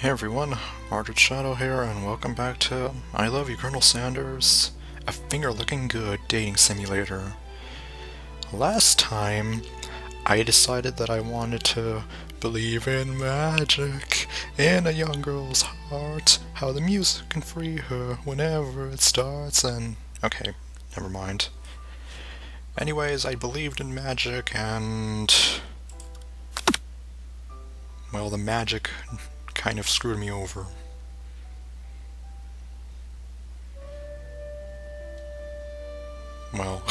Hey everyone, ArdrethShadow here, and welcome back to I Love You, Colonel Sanders, a finger-licking good dating simulator. Last time, I decided that I wanted to believe in magic, in a young girl's heart, how the music can free her whenever it starts, and... okay, never mind. Anyways, I believed in magic, and... well, the magic kind of screwed me over. Well,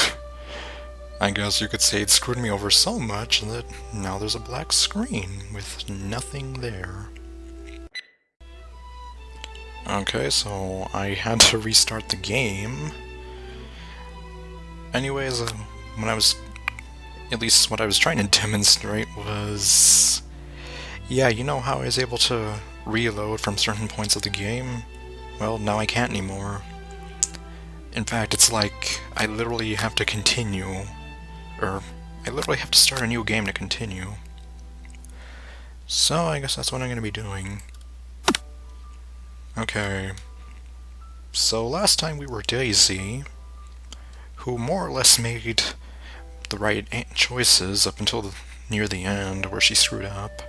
I guess you could say it screwed me over so much that now there's a black screen with nothing there. Okay, so I had to restart the game. Anyways, at least what I was trying to demonstrate was... yeah, you know how I was able to reload from certain points of the game? Well, now I can't anymore. In fact, it's like I literally have to continue, or I literally have to start a new game to continue. So I guess that's what I'm going to be doing. Okay. So last time we were Daisy, who more or less made the right choices up until near the end, where she screwed up.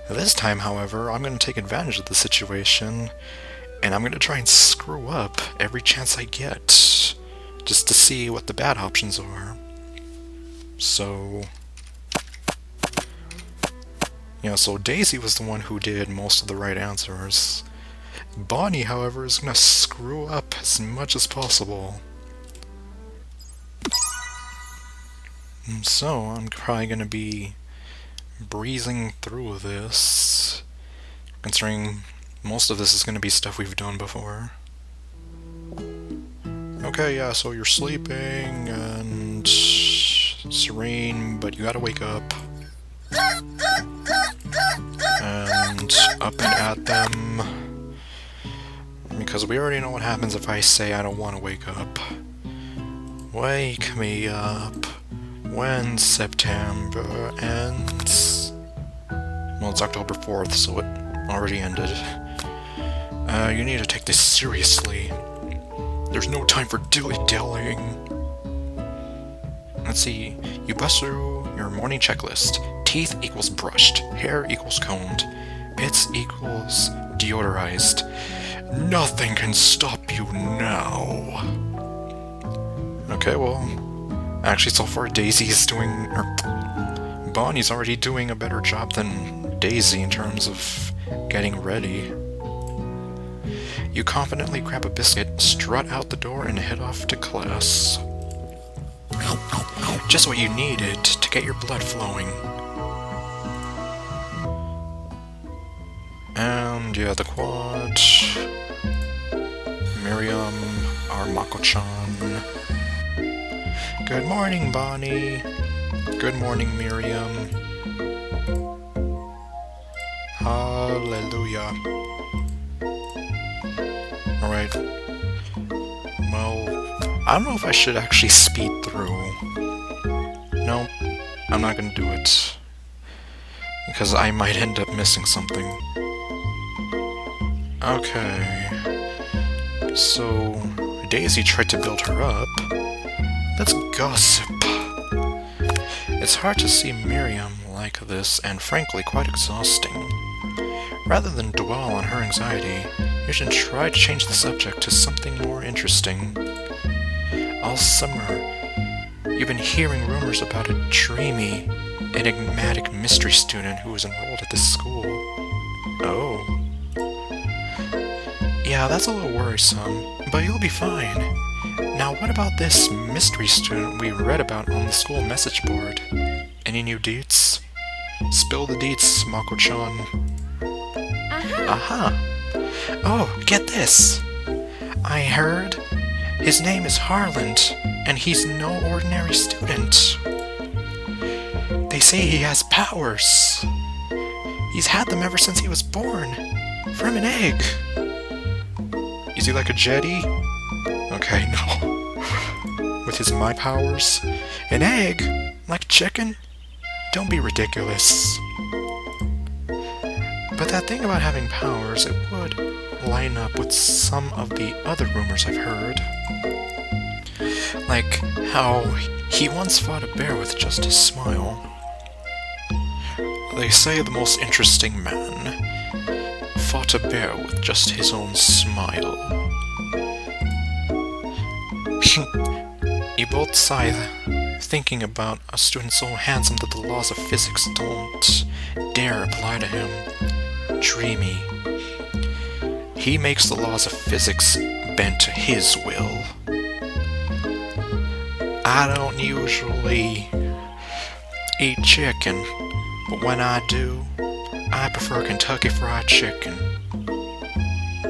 This time, however, I'm going to take advantage of the situation, and I'm going to try and screw up every chance I get, just to see what the bad options are. So... yeah, so Daisy was the one who did most of the right answers. Bonnie, however, is going to screw up as much as possible. So, I'm probably going to be breezing through this, considering most of this is going to be stuff we've done before. Okay, yeah, so you're sleeping, and serene, but you gotta wake up. And up and at them, because we already know what happens if I say I don't want to wake up. Wake me up when September ends. Well, it's October 4th, so it already ended. You need to take this seriously. There's no time for dilly-dallying. Let's see. You bust through your morning checklist. Teeth equals brushed. Hair equals combed. Bits equals deodorized. Nothing can stop you now. Okay, well... actually, so far Daisy's doing... or Bonnie's already doing a better job than Daisy in terms of getting ready. You confidently grab a biscuit, strut out the door, and head off to class. Just what you needed to get your blood flowing. And yeah, the quad... Miriam, our Mako-chan. Good morning, Bonnie. Good morning, Miriam. Hallelujah. Alright. Well, I don't know if I should actually speed through. No, I'm not gonna do it. Because I might end up missing something. Okay. So, Daisy tried to build her up. Let's gossip. It's hard to see Miriam like this, and frankly quite exhausting. Rather than dwell on her anxiety, you should try to change the subject to something more interesting. All summer, you've been hearing rumors about a dreamy, enigmatic mystery student who was enrolled at this school. Oh. Yeah, that's a little worrisome, but you'll be fine. Now, what about this mystery student we read about on the school message board? Any new deets? Spill the deets, Mako-chan. Aha! Oh, get this! I heard his name is Harland, and he's no ordinary student. They say he has powers. He's had them ever since he was born. From an egg. Is he like a Jedi? Okay, no. With his my powers? An egg? Like chicken? Don't be ridiculous. But that thing about having powers, it would line up with some of the other rumors I've heard. Like how he once fought a bear with just his smile. They say the most interesting man fought a bear with just his own smile. You both sigh, thinking about a student so handsome that the laws of physics don't dare apply to him. Dreamy. He makes the laws of physics bend to his will. I don't usually eat chicken, but when I do, I prefer Kentucky Fried Chicken.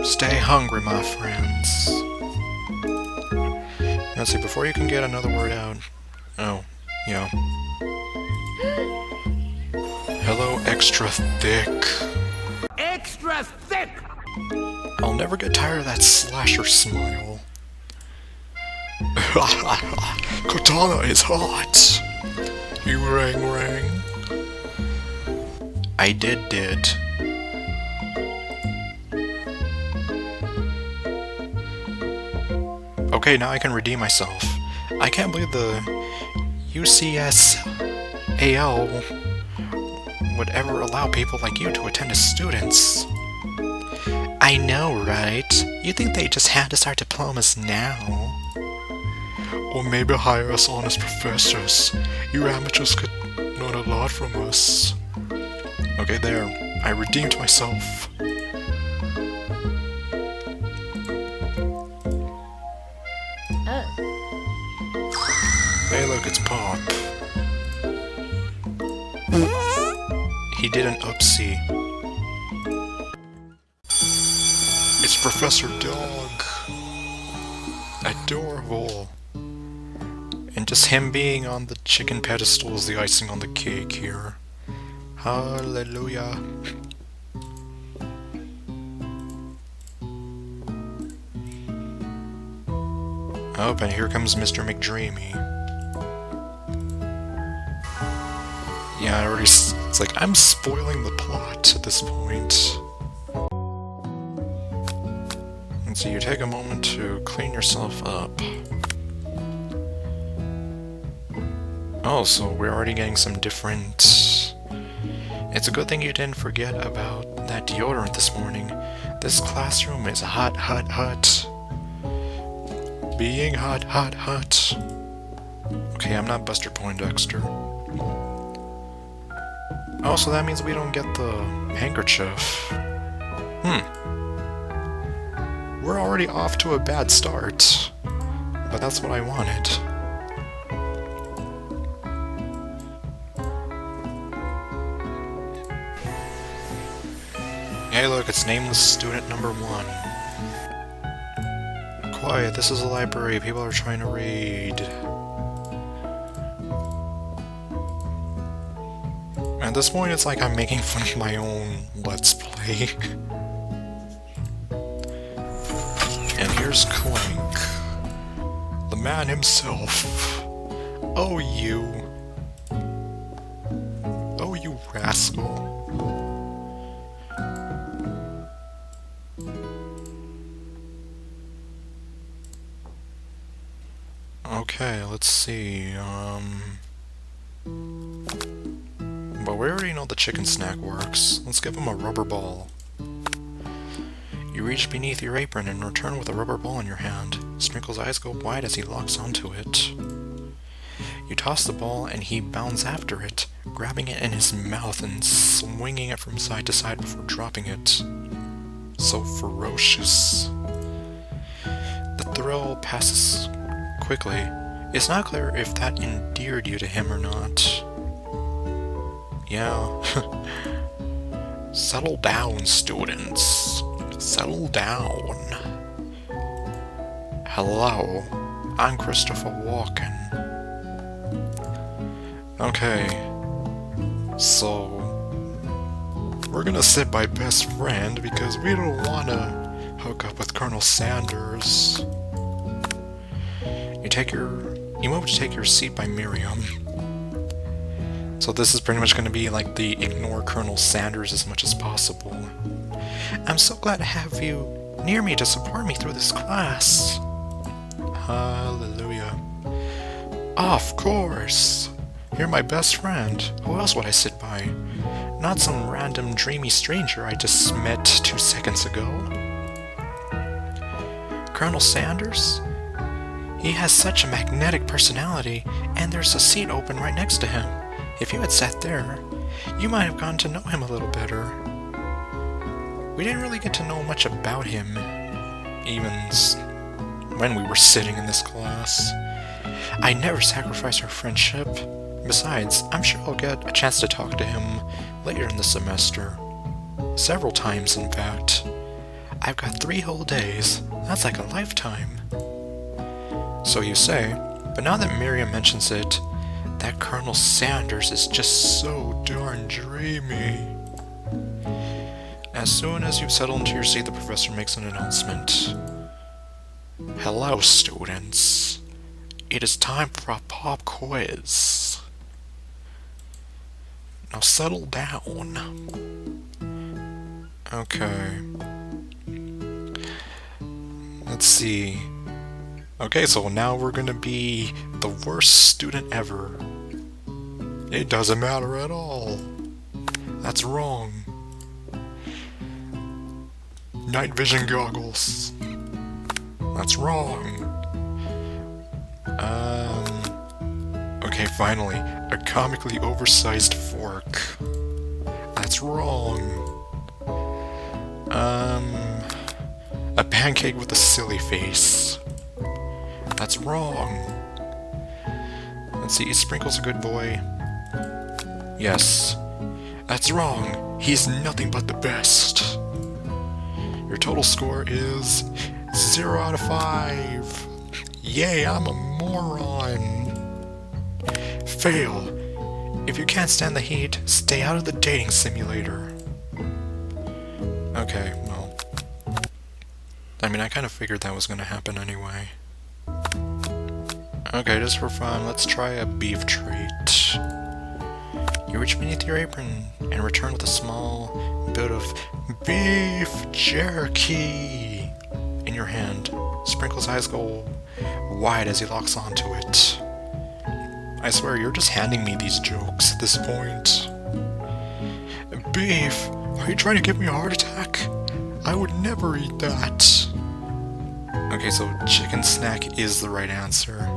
Stay hungry, my friends. Let's see, before you can get another word out... Oh, yeah. Hello, extra thick. Extra thick! I'll never get tired of that slasher smile. Katana is hot! You rang. I did. Okay, now I can redeem myself. I can't believe the UCSAL would ever allow people like you to attend as students. I know, right? You'd think they just had to start diplomas now. Or maybe hire us on as professors. You amateurs could learn a lot from us. Okay, there. I redeemed myself. Hey look, it's Pop. He did an upsie. It's Professor Dog. Adorable. And just him being on the chicken pedestal is the icing on the cake here. Hallelujah. Oh, and here comes Mr. McDreamy. Yeah, it's like, I'm spoiling the plot at this point. And so you take a moment to clean yourself up. Oh, so we're already getting some different... It's a good thing you didn't forget about that deodorant this morning. This classroom is hot. Being hot. Okay, I'm not Buster Poindexter. Oh, so that means we don't get the handkerchief. We're already off to a bad start. But that's what I wanted. Hey look, it's nameless student number 1. Quiet, this is a library, people are trying to read. At this point it's like I'm making fun of my own Let's Play. And here's Clank. The man himself. Oh you rascal. Okay, let's see, but we already know the chicken snack works. Let's give him a rubber ball. You reach beneath your apron and return with a rubber ball in your hand. Sprinkle's eyes go wide as he locks onto it. You toss the ball and he bounds after it, grabbing it in his mouth and swinging it from side to side before dropping it. So ferocious. The thrill passes quickly. It's not clear if that endeared you to him or not. Yeah. Settle down, students. Settle down. Hello, I'm Christopher Walken. Okay, so we're gonna sit by best friend because we don't wanna hook up with Colonel Sanders. You move to take your seat by Miriam. So this is pretty much going to be like the ignore Colonel Sanders as much as possible. I'm so glad to have you near me to support me through this class. Hallelujah. Of course! You're my best friend. Who else would I sit by? Not some random dreamy stranger I just met 2 seconds ago. Colonel Sanders? He has such a magnetic personality, and there's a seat open right next to him. If you had sat there, you might have gotten to know him a little better. We didn't really get to know much about him, even when we were sitting in this class. I never sacrifice our friendship. Besides, I'm sure I'll get a chance to talk to him later in the semester. Several times, in fact. I've got 3 whole days. That's like a lifetime. So you say, but now that Miriam mentions it, that Colonel Sanders is just so darn dreamy. As soon as you've settled into your seat, the professor makes an announcement. Hello, students. It is time for a pop quiz. Now settle down. Okay. Let's see. Okay, so now we're gonna be the worst student ever. It doesn't matter at all. That's wrong. Night vision goggles. That's wrong. Okay, finally. A comically oversized fork. That's wrong. A pancake with a silly face. That's wrong. Let's see, is Sprinkles a good boy? Yes. That's wrong. He's nothing but the best. Your total score is 0 out of 5. Yay, I'm a moron. Fail. If you can't stand the heat, stay out of the dating simulator. Okay, well. I mean, I kind of figured that was going to happen anyway. Okay, just for fun, let's try a beef treat. You reach beneath your apron and return with a small bit of beef jerky in your hand. Sprinkle's eyes go wide as he locks onto it. I swear, you're just handing me these jokes at this point. Beef? Are you trying to give me a heart attack? I would never eat that. Okay, so chicken snack is the right answer.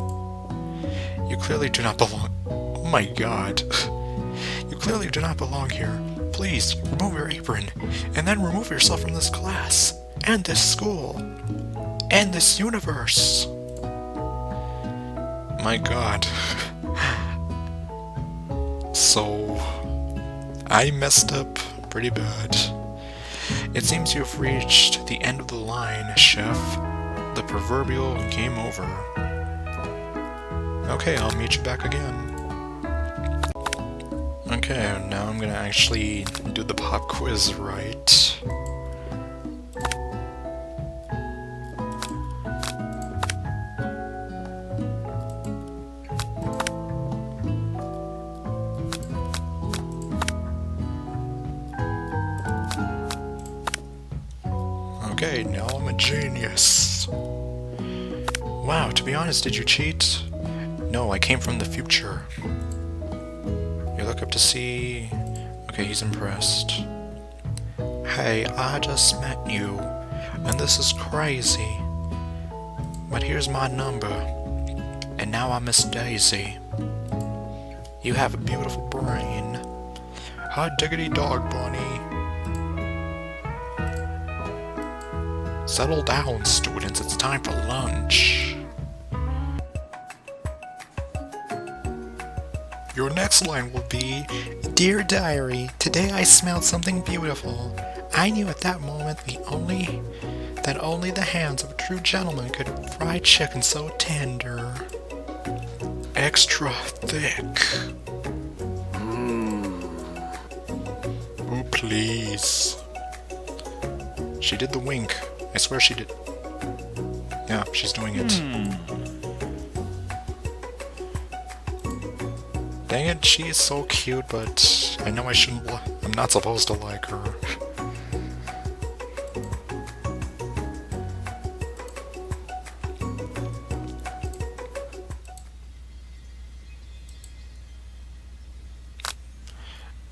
You clearly do not belong. Oh my god. You clearly do not belong here. Please, remove your apron, and then remove yourself from this class, and this school, and this universe. My god. So, I messed up pretty bad. It seems you've reached the end of the line, Chef. The proverbial game over. Okay, I'll meet you back again. Okay, now I'm gonna actually do the pop quiz right. Okay, now I'm a genius. Wow, to be honest, did you cheat? No, I came from the future. You look up to see... Okay, he's impressed. Hey, I just met you, and this is crazy. But here's my number, and now I'm Miss Daisy. You have a beautiful brain. Hot diggity dog, bunny. Settle down, students, it's time for lunch. Your next line will be, Dear Diary, today I smelled something beautiful. I knew at that moment that only the hands of a true gentleman could fry chicken so tender. Extra thick. Oh, please. She did the wink. I swear she did. Yeah, she's doing it. Dang it, she is so cute, but I know I'm not supposed to like her.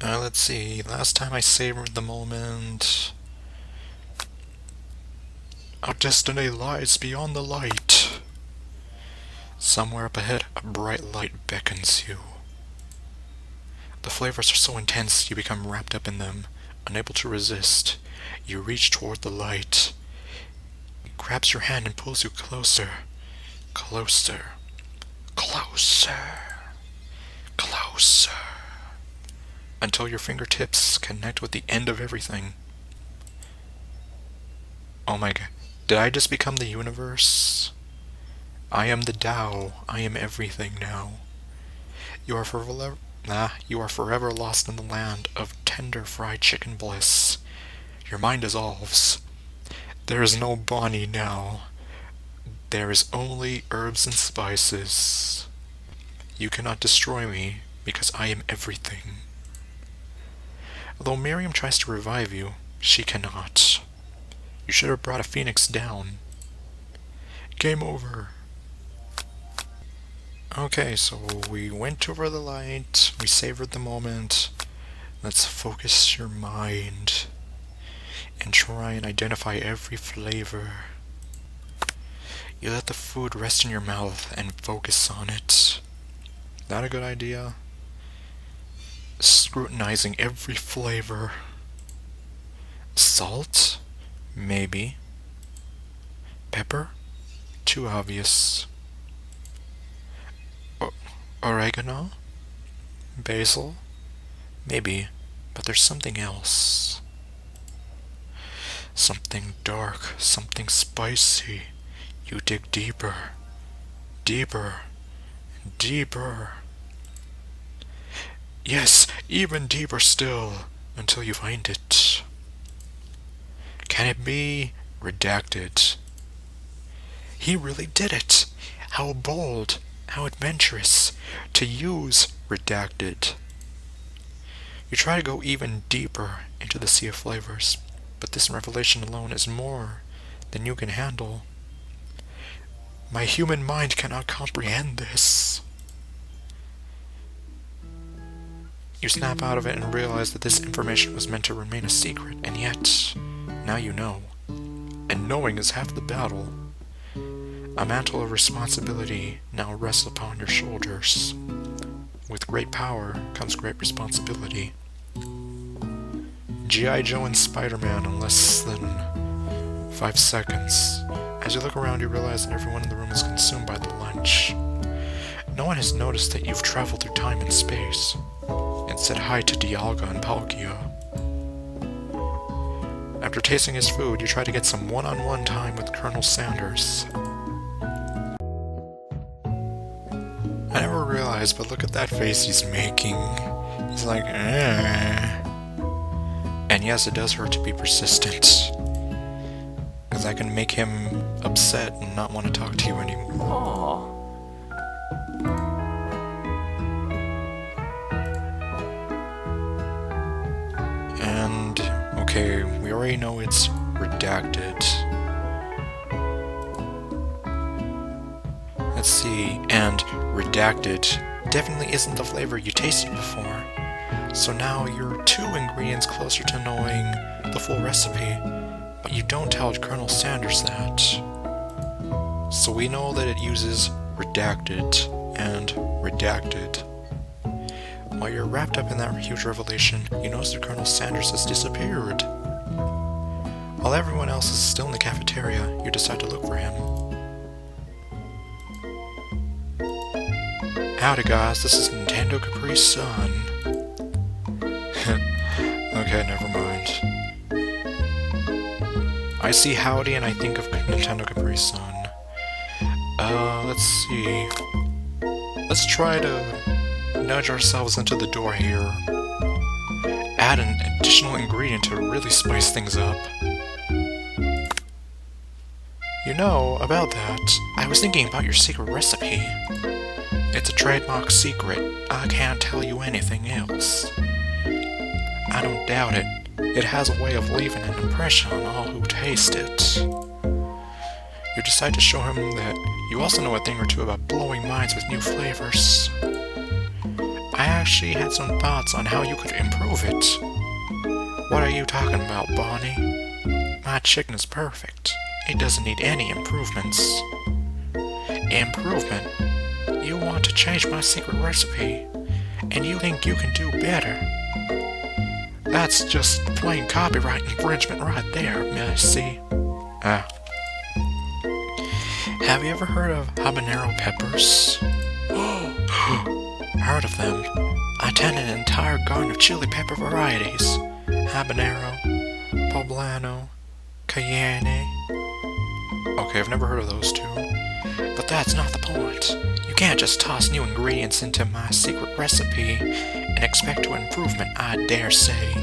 Let's see, last time I savored the moment... Our destiny lies beyond the light. Somewhere up ahead, a bright light beckons you. The flavors are so intense you become wrapped up in them, unable to resist. You reach toward the light. It grabs your hand and pulls you closer. Closer. Closer. Closer. Until your fingertips connect with the end of everything. Oh my god. Did I just become the universe? I am the Tao. I am everything now. You are forever lost in the land of tender fried chicken bliss. Your mind dissolves. There is no Bonnie now. There is only herbs and spices. You cannot destroy me, because I am everything. Although Miriam tries to revive you, she cannot. You should have brought a phoenix down. Game over. Okay, so we went over the light, we savored the moment. Let's focus your mind and try and identify every flavor. You let the food rest in your mouth and focus on it. Not a good idea? Scrutinizing every flavor. Salt? Maybe. Pepper? Too obvious. Oregano? Basil? Maybe, but there's something else. Something dark, something spicy. You dig deeper, deeper, deeper. Yes, even deeper still, until you find it. Can it be redacted? He really did it! How bold, how adventurous, to use redacted. You try to go even deeper into the sea of flavors, but this revelation alone is more than you can handle. My human mind cannot comprehend this. You snap out of it and realize that this information was meant to remain a secret, and yet, now you know. And knowing is half the battle. A mantle of responsibility now rests upon your shoulders. With great power comes great responsibility. G.I. Joe and Spider-Man in less than 5 seconds. As you look around, you realize that everyone in the room is consumed by the lunch. No one has noticed that you've traveled through time and space, and said hi to Dialga and Palkia. After tasting his food, you try to get some one-on-one time with Colonel Sanders. I never realized, but look at that face he's making. He's like, eh. And yes, it does hurt to be persistent. Because that can make him upset and not want to talk to you anymore. And, okay, we already know it's redacted. Let's see, and redacted definitely isn't the flavor you tasted before. So now you're 2 ingredients closer to knowing the full recipe, but you don't tell Colonel Sanders that. So we know that it uses redacted and redacted. While you're wrapped up in that huge revelation, you notice that Colonel Sanders has disappeared. While everyone else is still in the cafeteria, you decide to look for him. Howdy guys, this is Nintendo Capri Sun. Okay, never mind. I see howdy and I think of Nintendo Capri Sun. Let's see. Let's try to nudge ourselves into the door here. Add an additional ingredient to really spice things up. You know, about that, I was thinking about your secret recipe. It's a trademark secret. I can't tell you anything else. I don't doubt it. It has a way of leaving an impression on all who taste it. You decide to show him that you also know a thing or two about blowing minds with new flavors. I actually had some thoughts on how you could improve it. What are you talking about, Bonnie? My chicken is perfect. It doesn't need any improvements. Improvement? You want to change my secret recipe, and you think you can do better? That's just plain copyright infringement right there, Missy. Have you ever heard of habanero peppers? Heard of them. I tend an entire garden of chili pepper varieties. Habanero, poblano, cayenne. Okay, I've never heard of those two. But that's not the point. You can't just toss new ingredients into my secret recipe and expect to improvement, I dare say.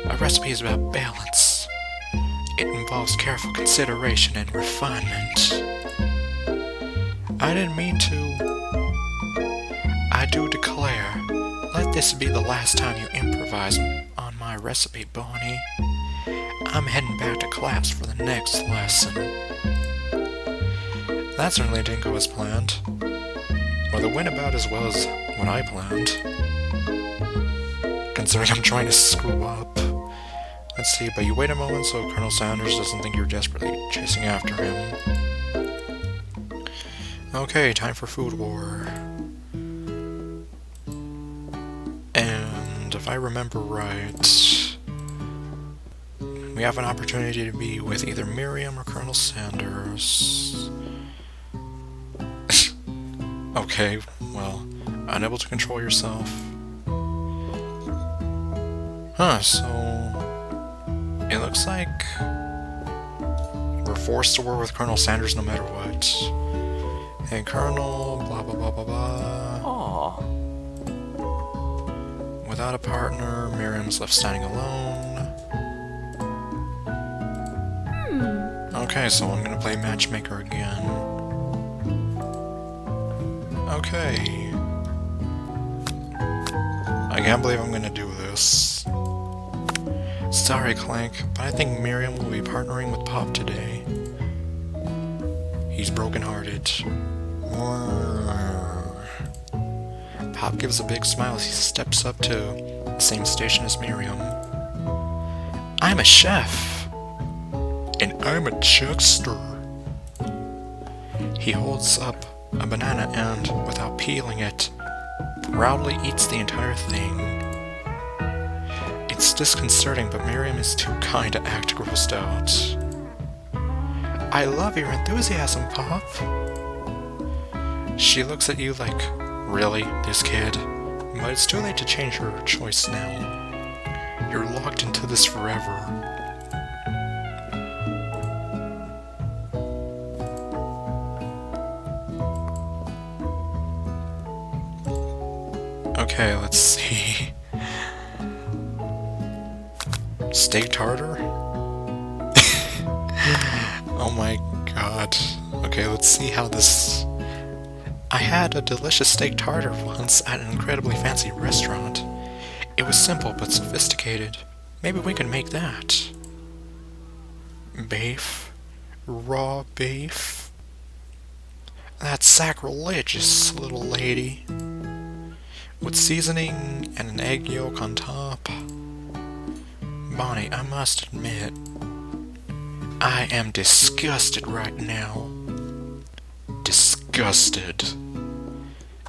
A recipe is about balance. It involves careful consideration and refinement. I didn't mean to. I do declare, let this be the last time you improvise on my recipe, Bonnie. I'm heading back to class for the next lesson. That certainly didn't go as planned. Well, it went about as well as what I planned. Considering I'm trying to screw up. Let's see, but you wait a moment so Colonel Sanders doesn't think you're desperately chasing after him. Okay, time for food war. And if I remember right, we have an opportunity to be with either Miriam or Colonel Sanders. Okay, well, unable to control yourself. So it looks like we're forced to war with Colonel Sanders no matter what. Hey, Colonel, blah blah blah blah blah. Aww. Without a partner, Miriam's left standing alone. Okay, so I'm gonna play matchmaker again. Okay. I can't believe I'm gonna do this. Sorry, Clank, but I think Miriam will be partnering with Pop today. He's broken-hearted. Pop gives a big smile as he steps up to the same station as Miriam. I'm a chef! And I'm a chuckster. He holds up a banana and, without peeling it, proudly eats the entire thing. It's disconcerting, but Miriam is too kind to act grossed out. I love your enthusiasm, Pop. She looks at you like, really, this kid? But it's too late to change your choice now. You're locked into this forever. Okay, let's see. Steak tartar? Oh my god. Okay, let's see how this... I had a delicious steak tartar once at an incredibly fancy restaurant. It was simple but sophisticated. Maybe we can make that. Beef? Raw beef? That's sacrilegious, little lady. With seasoning and an egg yolk on top. Bonnie, I must admit, I am disgusted right now. Disgusted.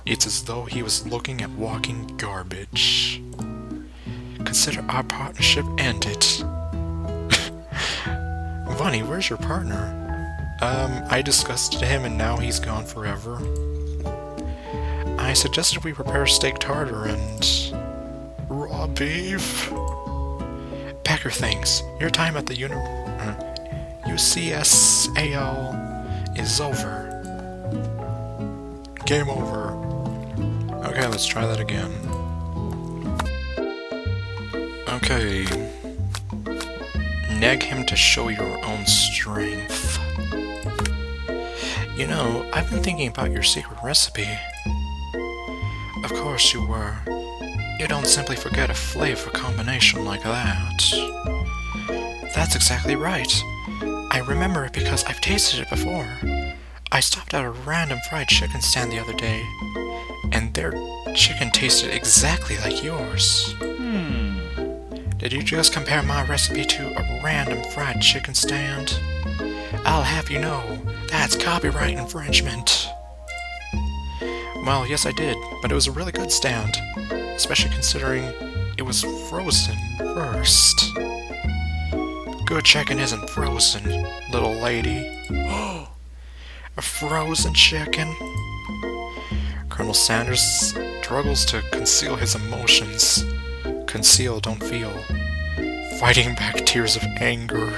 It's as though he was looking at walking garbage. Consider our partnership ended. Bonnie, where's your partner? I disgusted him and now he's gone forever. I suggested we prepare steak tartar and... raw beef? Pack your things. Your time at the UCSAL is over. Game over. Okay, let's try that again. Okay. Nag him to show your own strength. You know, I've been thinking about your secret recipe. Of course you were. You don't simply forget a flavor combination like that. That's exactly right. I remember it because I've tasted it before. I stopped at a random fried chicken stand the other day, and their chicken tasted exactly like yours. Did you just compare my recipe to a random fried chicken stand? I'll have you know, that's copyright infringement. Well, yes I did, but it was a really good stand, especially considering it was frozen first. Good chicken isn't frozen, little lady. A frozen chicken? Colonel Sanders struggles to conceal his emotions. Conceal, don't feel. Fighting back tears of anger.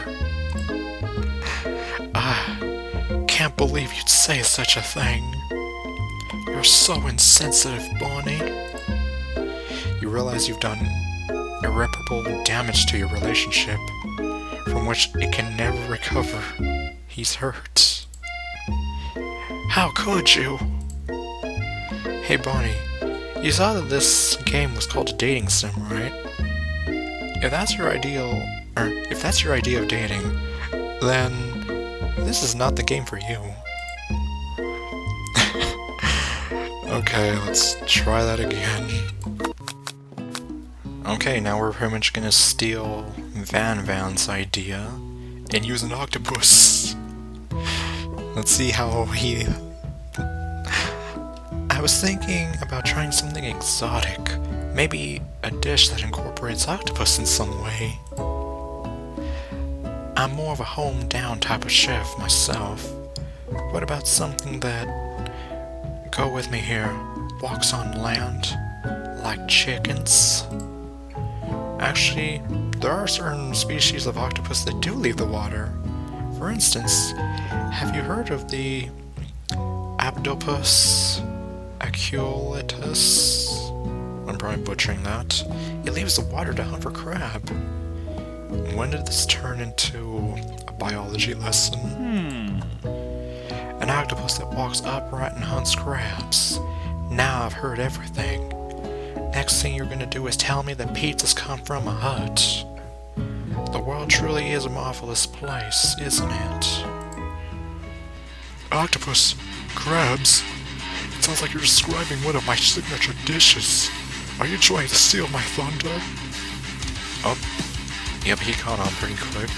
Can't believe you'd say such a thing. You're so insensitive, Bonnie. You realize you've done irreparable damage to your relationship, from which it can never recover. He's hurt. How could you? Hey Bonnie, you saw that this game was called a dating sim, right? If that's your idea of dating, then this is not the game for you. Okay, let's try that again. Okay, now we're pretty much gonna steal Van's idea and use an octopus. Let's see how he... I was thinking about trying something exotic. Maybe a dish that incorporates octopus in some way. I'm more of a home-down type of chef myself. What about something that... Go with me here. Walks on land. Like chickens. Actually, there are certain species of octopus that do leave the water. For instance, have you heard of the Octopus Crab? I'm probably butchering that. It leaves the water to hunt for crab. When did this turn into a biology lesson? An octopus that walks upright and hunts crabs. Now I've heard everything. Next thing you're gonna do is tell me that pizzas come from a hut. The world truly is a marvelous place, isn't it? Octopus? Crabs? It sounds like you're describing one of my signature dishes. Are you trying to steal my thunder? Oh, yep, he caught on pretty quick.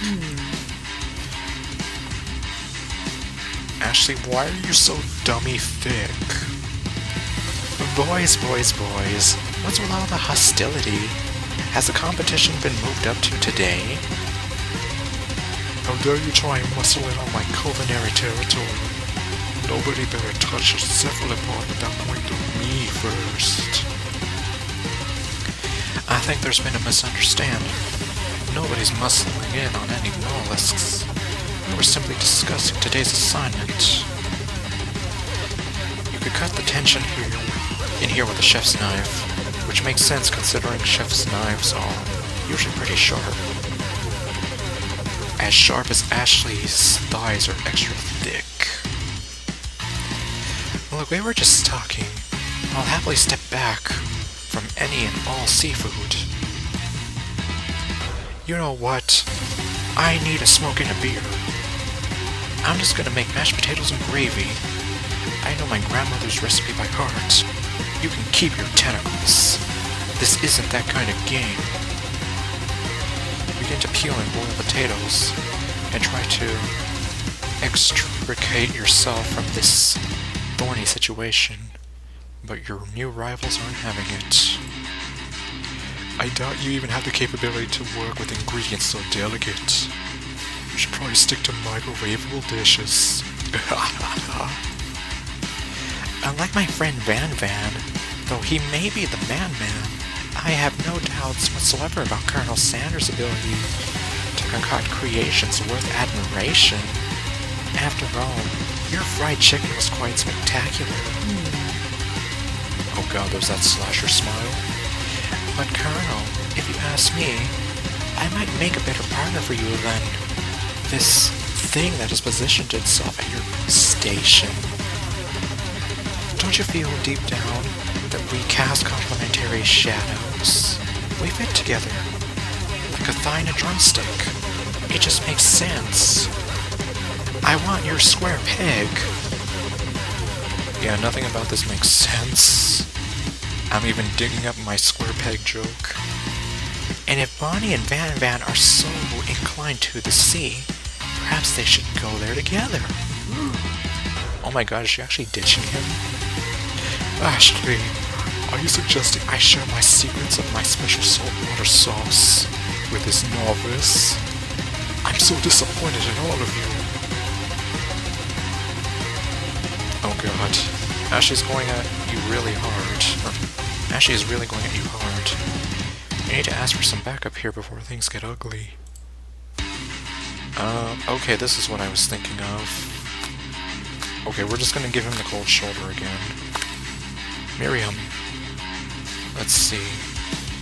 Ashley, why are you so dummy thick? Boys, what's with all the hostility? Has the competition been moved up to today? How dare you try and muscle in on my culinary territory? Nobody better touch a cephalopod without going through me first. I think there's been a misunderstanding. Nobody's muscling in on any mollusks. We're simply discussing today's assignment. You could cut the tension in here with a chef's knife, which makes sense considering chef's knives are usually pretty sharp. As sharp as Ashley's thighs are extra thick. Look, we were just talking. I'll happily step back from any and all seafood. You know what? I need a smoke and a beer. I'm just gonna make mashed potatoes and gravy. I know my grandmother's recipe by heart. You can keep your tentacles. This isn't that kind of game. Begin to peel and boil potatoes, and try to extricate yourself from this thorny situation. But your new rivals aren't having it. I doubt you even have the capability to work with ingredients so delicate. You should probably stick to microwavable dishes. Unlike my friend Van, though he may be the man-man, I have no doubts whatsoever about Colonel Sanders' ability to concoct creations worth admiration. After all, your fried chicken was quite spectacular. Oh god, there's that slasher smile. But Colonel, if you ask me, I might make a better partner for you than this thing that has positioned itself at your station. Don't you feel deep down that we cast complementary shadows? We fit together, like a thigh and a drumstick. It just makes sense. I want your square peg. Yeah, nothing about this makes sense. I'm even digging up my square peg joke. And if Bonnie and Van are so inclined to the sea, perhaps they should go there together. Oh my god, is she actually ditching him? Ashley, are you suggesting I share my secrets of my special saltwater sauce with this novice? I'm so disappointed in all of you. Oh god. Ashley's going at you really hard. Ashley is really going at you hard. You need to ask for some backup here before things get ugly. Okay, this is what I was thinking of. Okay, we're just gonna give him the cold shoulder again. Miriam. Let's see.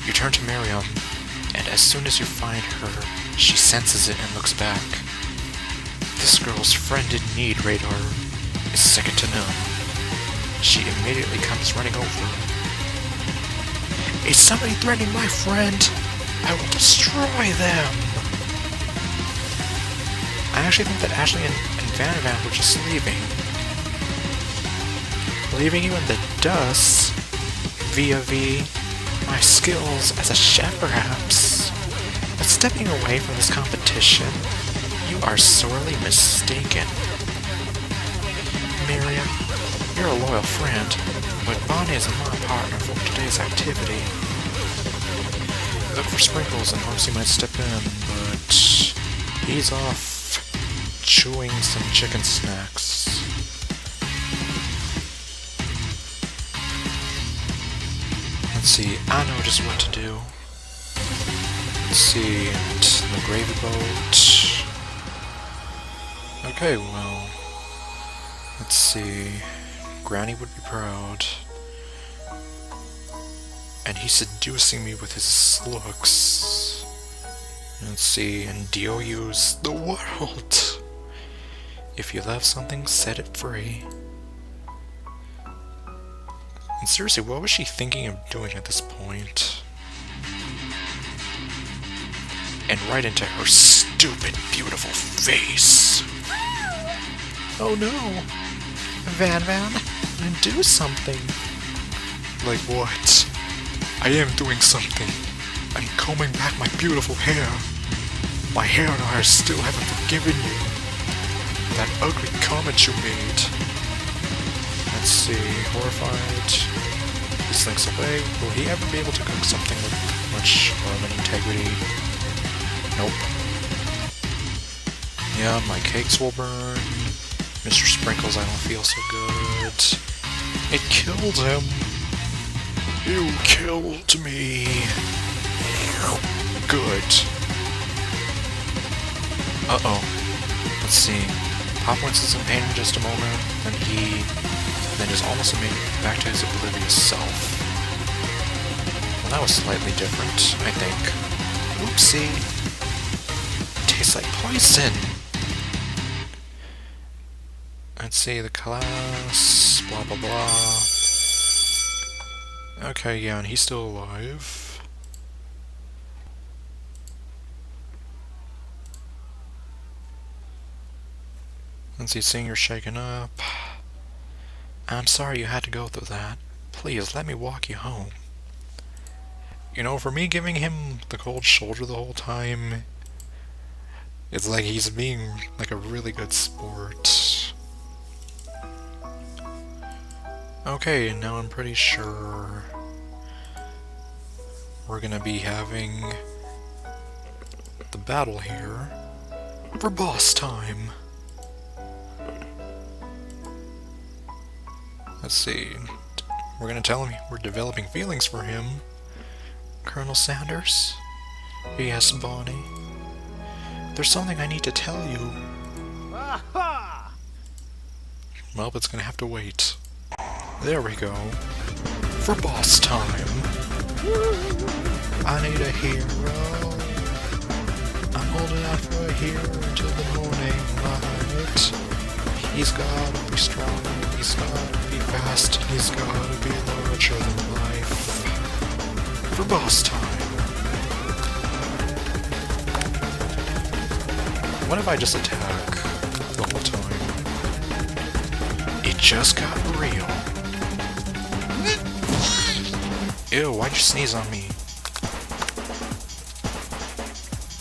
You turn to Miriam, and as soon as you find her, she senses it and looks back. This girl's friend in need radar is second to none. She immediately comes running over. Is somebody threatening my friend? I will destroy them! I actually think that Ashley and Van were just leaving. Leaving you in the dust, via my skills as a chef perhaps. But stepping away from this competition, you are sorely mistaken. Miriam, you're a loyal friend, but Bonnie is my partner for today's activity. Look for Sprinkles and hopes he might step in, but he's off chewing some chicken snacks. Let's see, I know just what to do. Let's see, and the gravy boat. Okay, well, let's see. Granny would be proud. And he's seducing me with his looks. Let's see, and Dio use the world. If you love something, set it free. And seriously, what was she thinking of doing at this point? And right into her stupid, beautiful face. Oh no! Van, do something. Like what? I am doing something. I'm combing back my beautiful hair. My hair and I still haven't forgiven you. That ugly comment you made. Let's see, horrified. He slinks away. Will he ever be able to cook something with much love and integrity? Nope. Yeah, my cakes will burn. Mr. Sprinkles, I don't feel so good. It killed him. You killed me. Good. Uh-oh. Let's see. Pop winces in pain in just a moment, then just almost immediately back to his oblivious self. Well, that was slightly different, I think. Oopsie. Tastes like poison. Let's see, the class, blah blah blah. Okay, yeah, and he's still alive. Let's see, seeing you're shaken up. I'm sorry you had to go through that. Please, let me walk you home. You know, for me giving him the cold shoulder the whole time, it's like he's being like a really good sport. Okay, and now I'm pretty sure we're gonna be having the battle here for boss time. Let's see. We're gonna tell him we're developing feelings for him. Colonel Sanders? Yes, Bonnie. There's something I need to tell you. Well, it's gonna have to wait. There we go. For boss time. I need a hero. I'm holding out for here until the morning light. He's gotta be strong, he's gotta be fast, he's gotta be larger than life. For boss time. What if I just attack the whole time? It just got real. Ew, why'd you sneeze on me?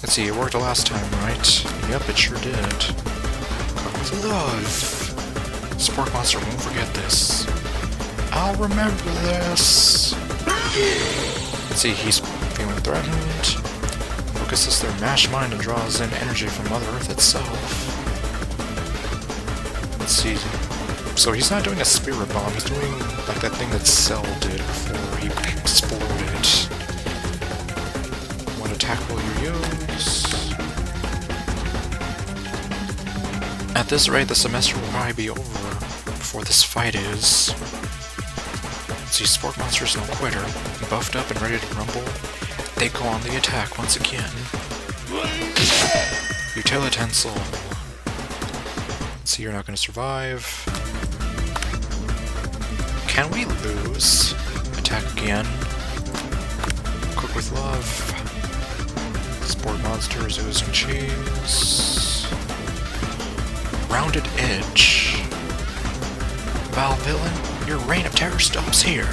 Let's see, it worked the last time, right? Yep, it sure did. Come with love. Sport Monster won't forget this. I'll remember this. Let's see, he's feeling threatened. Focuses their mashed mind and draws in energy from Mother Earth itself. Let's see. So he's not doing a spirit bomb, he's doing like that thing that Cell did before he exploded. What attack will you use? At this rate, the semester will probably be over before this fight is. Let's see, Sport Monster's no quitter. Buffed up and ready to rumble, they go on the attack once again. Utilitensel. Let's see, you're not going to survive. Can we lose? Attack again. Cook with love. Sport Monsters oozing cheese. Rounded edge. Val Villain, your reign of terror stops here.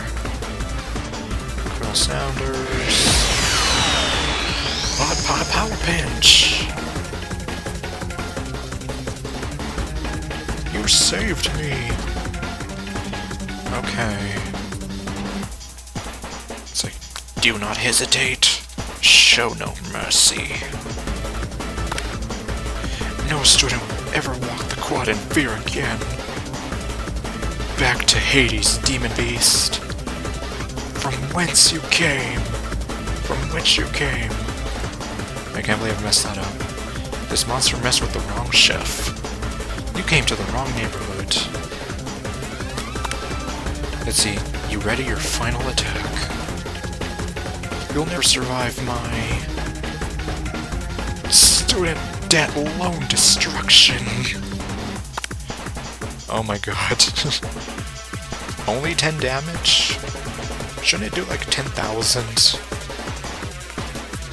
Colonel Sounders. Bod Pod Power Pinch. You saved me. Okay. It's like, do not hesitate. Show no mercy. No student will ever walk the quad in fear again. Back to Hades, demon beast. From whence you came. From which you came. I can't believe I messed that up. This monster messed with the wrong chef. You came to the wrong neighborhood. Let's see, you ready your final attack? You'll never survive my student debt loan destruction. Oh my god. Only 10 damage? Shouldn't it do like 10,000?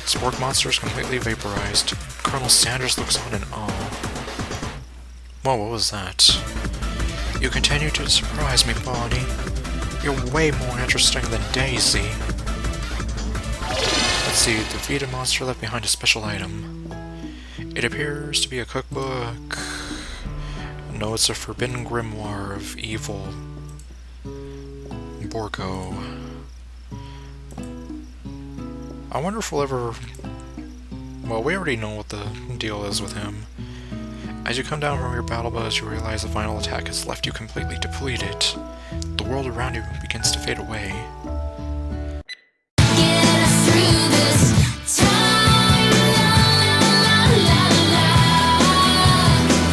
Sport Monster is completely vaporized. Colonel Sanders looks on in awe. Whoa, what was that? You continue to surprise me, Bonnie. You're way more interesting than Daisy. Let's see, defeat a monster left behind a special item. It appears to be a cookbook. No, it's a forbidden grimoire of evil. Borgo. I wonder if we'll ever... Well, we already know what the deal is with him. As you come down from your battle bus, you realize the final attack has left you completely depleted. The world around you begins to fade away.